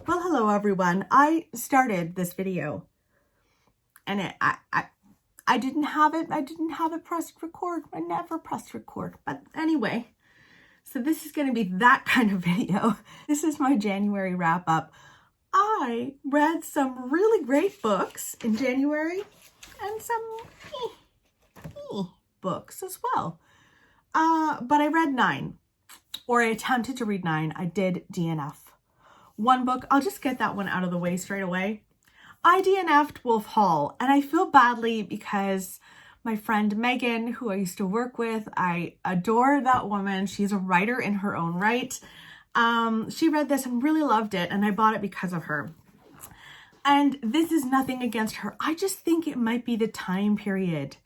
Well, hello everyone. I started this video and I didn't have it pressed record. I never pressed record. But anyway, so this is going to be that kind of video. This is my January wrap up. I read some really great books in January and some books as well. But I read 9, or I attempted to read 9. I did DNF. One book, I'll just get that one out of the way straight away. I DNF'd Wolf Hall, and I feel badly because my friend Megan, who I used to work with, I adore that woman. She's a writer in her own right. She read this and really loved it, and I bought it because of her. And this is nothing against her. I just think it might be the time period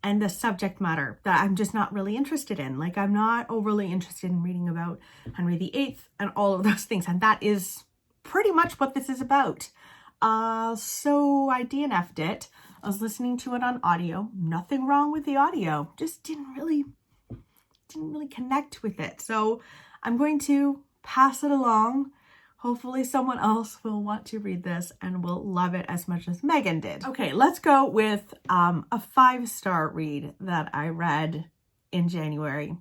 and the subject matter that I'm just not really interested in. Like, I'm not overly interested in reading about Henry VIII and all of those things. And that is pretty much what this is about. So I DNF'd it. I was listening to it on audio. Nothing wrong with the audio. Just didn't really connect with it. So I'm going to pass it along. Hopefully someone else will want to read this and will love it as much as Megan did. Okay, let's go with a 5-star read that I read in January.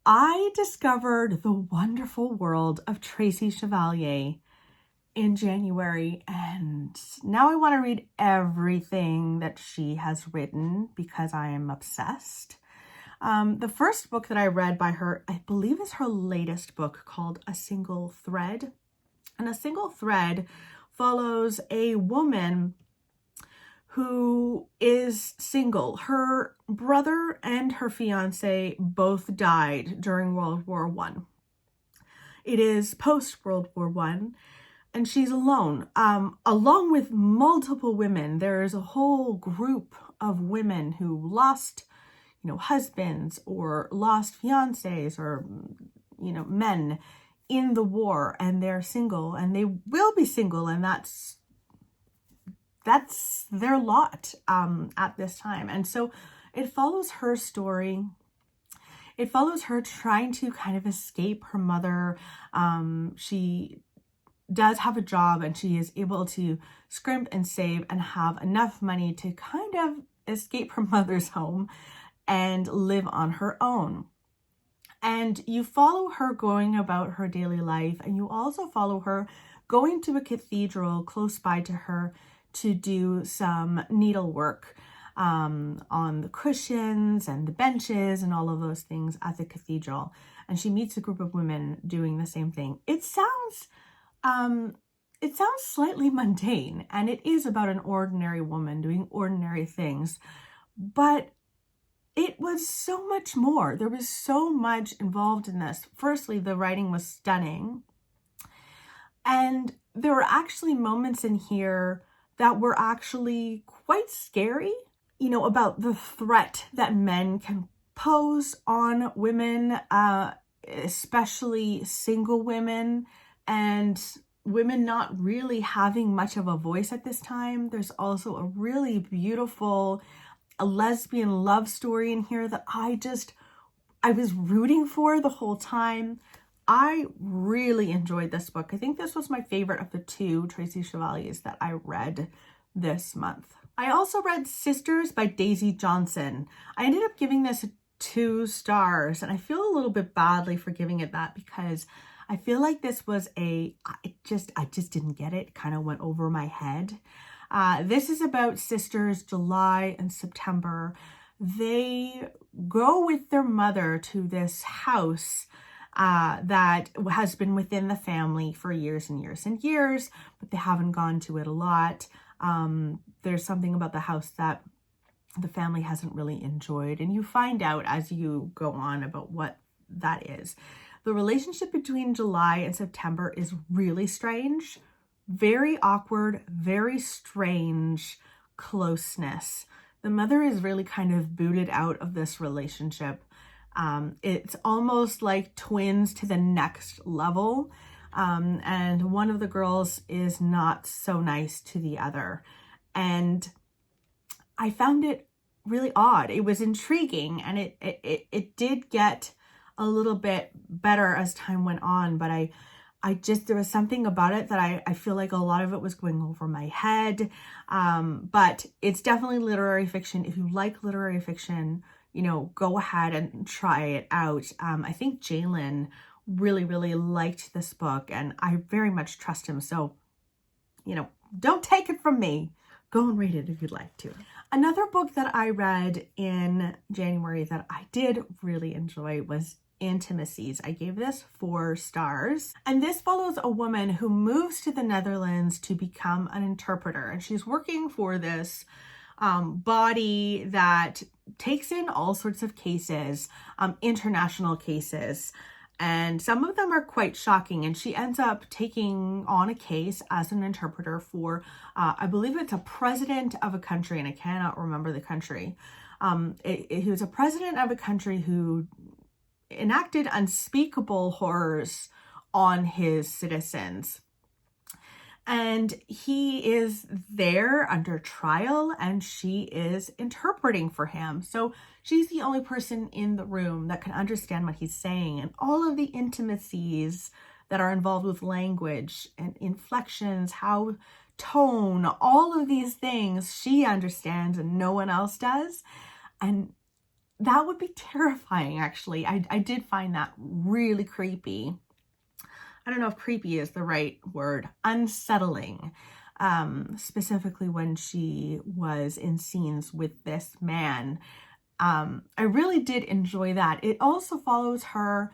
I discovered the wonderful world of Tracy Chevalier in January, and now I want to read everything that she has written because I am obsessed. The first book that I read by her, I believe, is her latest book called A Single Thread. And A Single Thread follows a woman who is single. Her brother and her fiance both died during World War I. It is post-World War I, and she's alone, along with multiple women. There's a whole group of women who lost, husbands or lost fiancés or, men in the war, and they're single, and they will be single, and that's their lot at this time. And so it follows her story. It follows her trying to kind of escape her mother. She does have a job, and she is able to scrimp and save and have enough money to kind of escape her mother's home and live on her own. And you follow her going about her daily life, and you also follow her going to a cathedral close by to her to do some needlework on the cushions and the benches and all of those things at the cathedral. And she meets a group of women doing the same thing. It sounds slightly mundane, and it is about an ordinary woman doing ordinary things, but it was so much more. There was so much involved in this. Firstly, the writing was stunning. And there were actually moments in here that were actually quite scary, about the threat that men can pose on women, especially single women, and women not really having much of a voice at this time. There's also a really beautiful lesbian love story in here that I was rooting for the whole time. I really enjoyed this book. I think this was my favorite of the 2 Tracy Chevaliers that I read this month. I also read Sisters by Daisy Johnson. I ended up giving this 2 stars, and I feel a little bit badly for giving it that because I feel like this was I just didn't get it. It kind of went over my head. This is about sisters July and September. They go with their mother to this house that has been within the family for years and years and years, but they haven't gone to it a lot. There's something about the house that the family hasn't really enjoyed, and you find out as you go on about what that is. The relationship between July and September is really strange. Very awkward, very strange closeness. The mother is really kind of booted out of this relationship. It's almost like twins to the next level. And one of the girls is not so nice to the other. And I found it really odd. It was intriguing, and it did get a little bit better as time went on, but there was something about it that I feel like a lot of it was going over my head. But it's definitely literary fiction. If you like literary fiction, you know, go ahead and try it out. I think Jalen really, really liked this book, and I very much trust him. So, you know, don't take it from me. Go and read it if you'd like to. Another book that I read in January that I did really enjoy was Intimacies. I gave this 4 stars. And this follows a woman who moves to the Netherlands to become an interpreter. And she's working for this body that takes in all sorts of cases, international cases. And some of them are quite shocking. And she ends up taking on a case as an interpreter for, I believe it's a president of a country, and I cannot remember the country. He was a president of a country who enacted unspeakable horrors on his citizens. And he is there under trial, and she is interpreting for him. So she's the only person in the room that can understand what he's saying, and all of the intimacies that are involved with language and inflections, how tone, all of these things she understands and no one else does. And that would be terrifying, actually. I did find that really creepy. I don't know if creepy is the right word, unsettling, specifically when she was in scenes with this man. I really did enjoy that. It also follows her,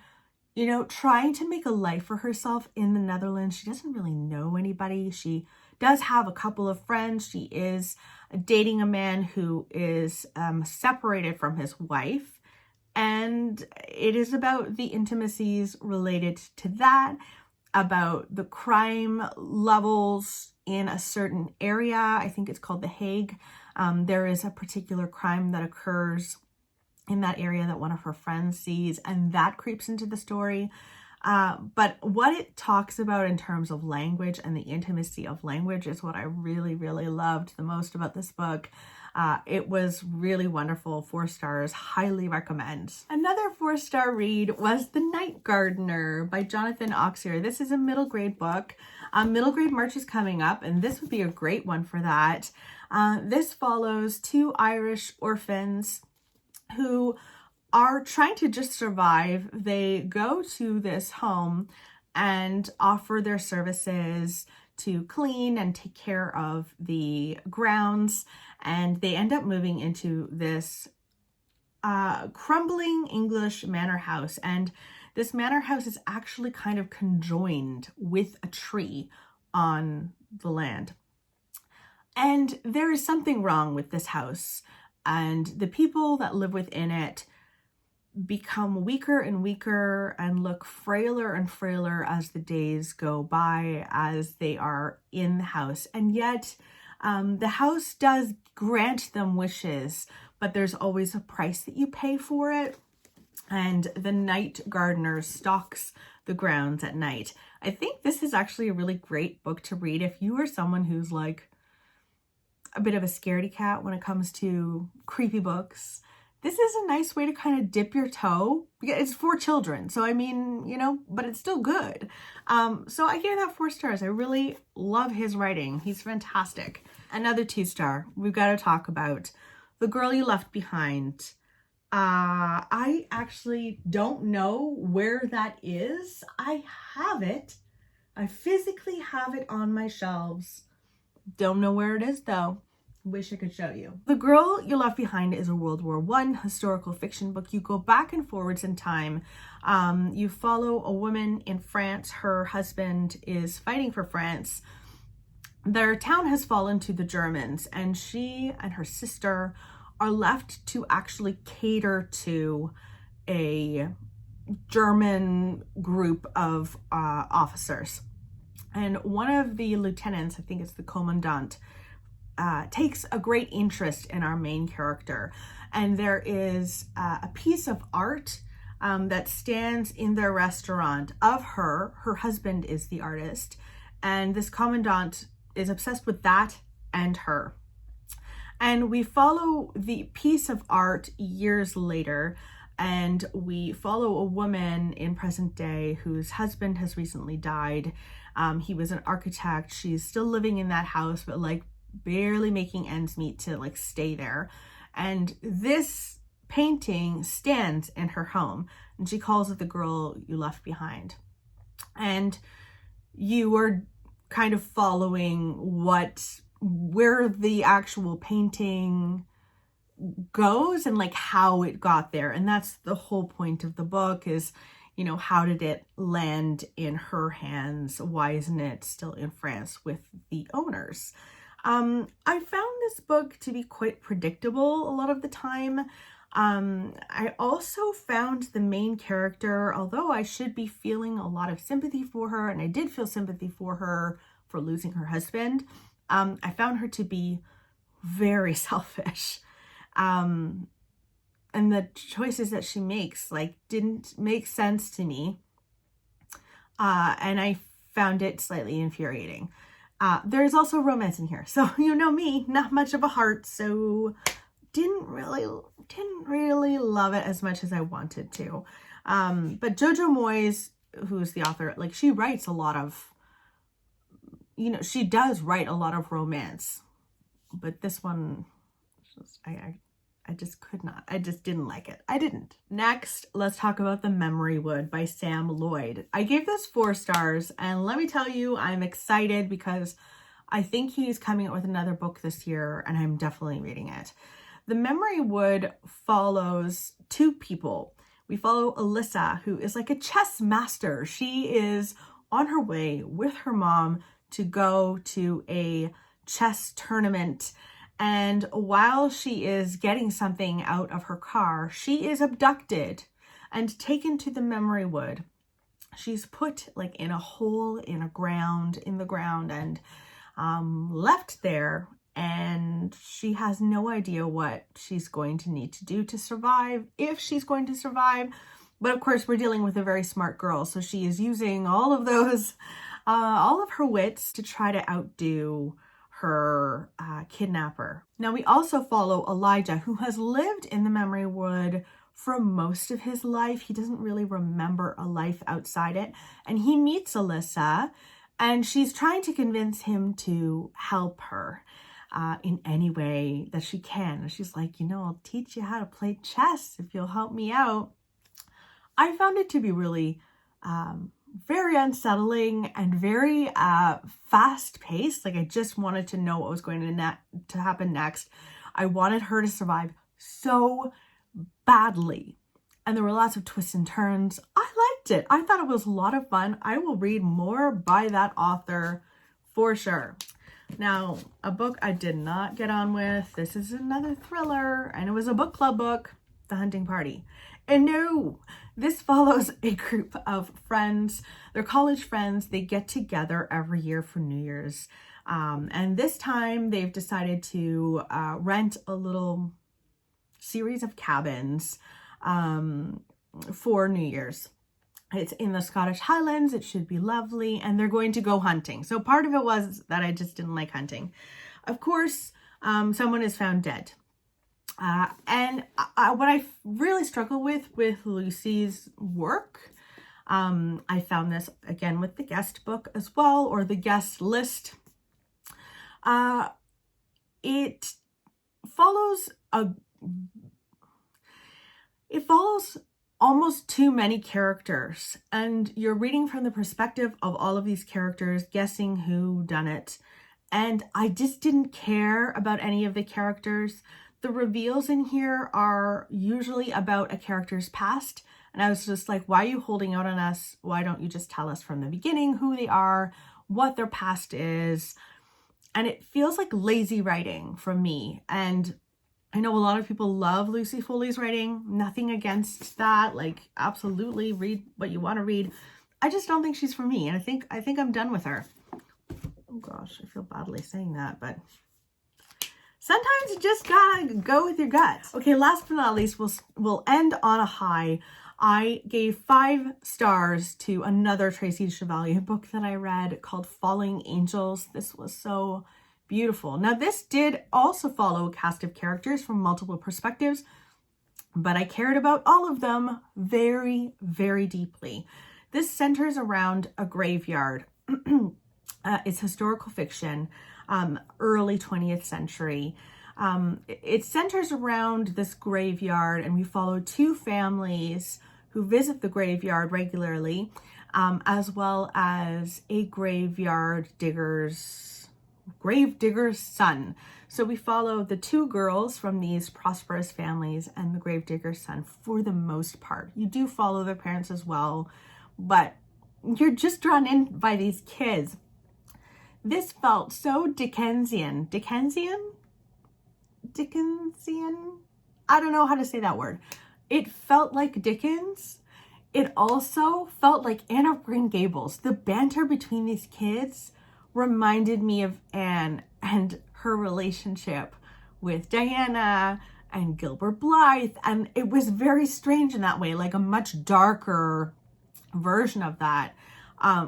you know, trying to make a life for herself in the Netherlands. She doesn't really know anybody. She does have a couple of friends. She is dating a man who is separated from his wife. And it is about the intimacies related to that, about the crime levels in a certain area. I think it's called The Hague. There is a particular crime that occurs in that area that one of her friends sees, and that creeps into the story. But what it talks about in terms of language and the intimacy of language is what I really, really loved the most about this book. It was really wonderful. 4 stars, highly recommend. Another 4-star read was The Night Gardener by Jonathan Oxer. This is a middle grade book. Middle grade March is coming up, and this would be a great one for that. This follows 2 Irish orphans who are trying to just survive. They go to this home and offer their services to clean and take care of the grounds, and they end up moving into this crumbling English manor house. And this manor house is actually kind of conjoined with a tree on the land. And there is something wrong with this house, and the people that live within it become weaker and weaker and look frailer and frailer as the days go by, as they are in the house. And yet the house does grant them wishes, but there's always a price that you pay for it. And the night gardener stalks the grounds at night. I think this is actually a really great book to read if you are someone who's like a bit of a scaredy cat when it comes to creepy books. This is a nice way to kind of dip your toe. It's for children, so I mean, you know, but it's still good. So I gave that 4 stars. I really love his writing. He's fantastic. Another 2-star. We've got to talk about The Girl You Left Behind. I actually don't know where that is. I have it. I physically have it on my shelves. Don't know where it is though. Wish I could show you. The Girl You Left Behind is a World War I historical fiction book. You go back and forwards in time. You follow a woman in France. Her husband is fighting for France. Their town has fallen to the Germans, and she and her sister are left to actually cater to a German group of officers. And one of the lieutenants, I think it's the commandant, takes a great interest in our main character. And there is a piece of art that stands in their restaurant of her. Her husband is the artist. And this commandant is obsessed with that and her. And we follow the piece of art years later And we follow a woman in present day whose husband has recently died. He was an architect. She's still living in that house, but like barely making ends meet to like stay there. And this painting stands in her home, and she calls it The Girl You Left Behind. And you are kind of following where the actual painting goes and like how it got there. And that's the whole point of the book is, you know, how did it land in her hands? Why isn't it still in France with the owners? I found this book to be quite predictable a lot of the time. I also found the main character, although I should be feeling a lot of sympathy for her, and I did feel sympathy for her for losing her husband, I found her to be very selfish. And the choices that she makes like didn't make sense to me. And I found it slightly infuriating. There's also romance in here. So you know me, not much of a heart, so didn't really love it as much as I wanted to. But Jojo Moyes, who's the author, like she writes a lot of, you know, she does write a lot of romance, but this one, I just could not. I just didn't like it. I didn't. Next, let's talk about The Memory Wood by Sam Lloyd. I gave this 4 stars, and let me tell you, I'm excited because I think he's coming out with another book this year, and I'm definitely reading it. The Memory Wood follows 2 people. We follow Alyssa, who is like a chess master. She is on her way with her mom to go to a chess tournament. And while she is getting something out of her car, she is abducted and taken to the Memory Wood. She's put like in a hole in the ground and left there. And she has no idea what she's going to need to do to survive, if she's going to survive. But of course, we're dealing with a very smart girl. So she is using all of her wits to try to outdo her kidnapper. Now we also follow Elijah, who has lived in the Memory Wood for most of his life. He doesn't really remember a life outside it. And he meets Alyssa, and she's trying to convince him to help her in any way that she can. And she's like, you know, I'll teach you how to play chess if you'll help me out. I found it to be really very unsettling and very fast-paced. Like I just wanted to know what was going to happen next. I wanted her to survive so badly. And there were lots of twists and turns. I liked it. I thought it was a lot of fun. I will read more by that author for sure. Now, a book I did not get on with. This is another thriller, and it was a book club book, The Hunting Party. And no, this follows a group of friends. They're college friends. They get together every year for New Year's. And this time they've decided to rent a little series of cabins for New Year's. It's in the Scottish Highlands. It should be lovely. And they're going to go hunting. So part of it was that I just didn't like hunting. Of course, someone is found dead. And what I really struggle with Lucy's work, I found this again with the guest book as well, or the guest list. It follows almost too many characters, and you're reading from the perspective of all of these characters, guessing who done it. And I just didn't care about any of the characters. The reveals in here are usually about a character's past. And I was just like, why are you holding out on us? Why don't you just tell us from the beginning who they are, what their past is? And it feels like lazy writing from me. And I know a lot of people love Lucy Foley's writing. Nothing against that. Like, absolutely read what you want to read. I just don't think she's for me. And I think I'm done with her. Oh gosh, I feel badly saying that, but sometimes you just gotta go with your gut. Okay, last but not least, we'll end on a high. I gave 5 stars to another Tracy Chevalier book that I read called Falling Angels. This was so beautiful. Now, this did also follow a cast of characters from multiple perspectives, but I cared about all of them very, very deeply. This centers around a graveyard. It's historical fiction, early 20th century. It centers around this graveyard, and we follow two families who visit the graveyard regularly, as well as a grave digger's son. So we follow the two girls from these prosperous families and the grave digger's son for the most part. You do follow their parents as well, but you're just drawn in by these kids. This felt so Dickensian. Dickensian? I don't know how to say that word. It felt like Dickens. It also felt like Anne of Green Gables. The banter between these kids reminded me of Anne and her relationship with Diana and Gilbert Blythe. And it was very strange in that way, like a much darker version of that.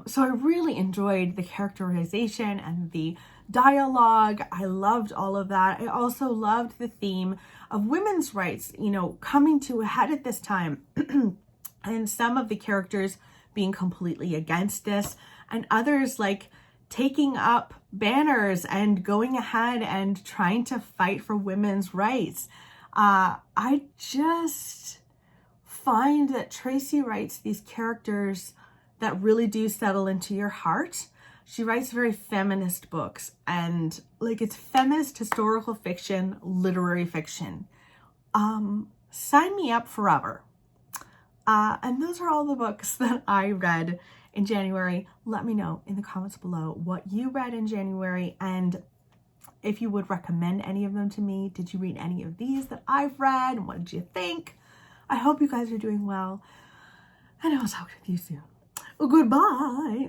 So I really enjoyed the characterization and the dialogue. I loved all of that. I also loved the theme of women's rights, coming to a head at this time. And some of the characters being completely against this, and others like taking up banners and going ahead and trying to fight for women's rights. I just find that Tracy writes these characters that really do settle into your heart. She writes very feminist books, and like, it's feminist historical fiction, literary fiction. Sign me up forever. And those are all the books that I read in January. Let me know in the comments below what you read in January, and if you would recommend any of them to me. Did you read any of these that I've read, and what did you think? I hope you guys are doing well, and I will talk with you soon. Goodbye.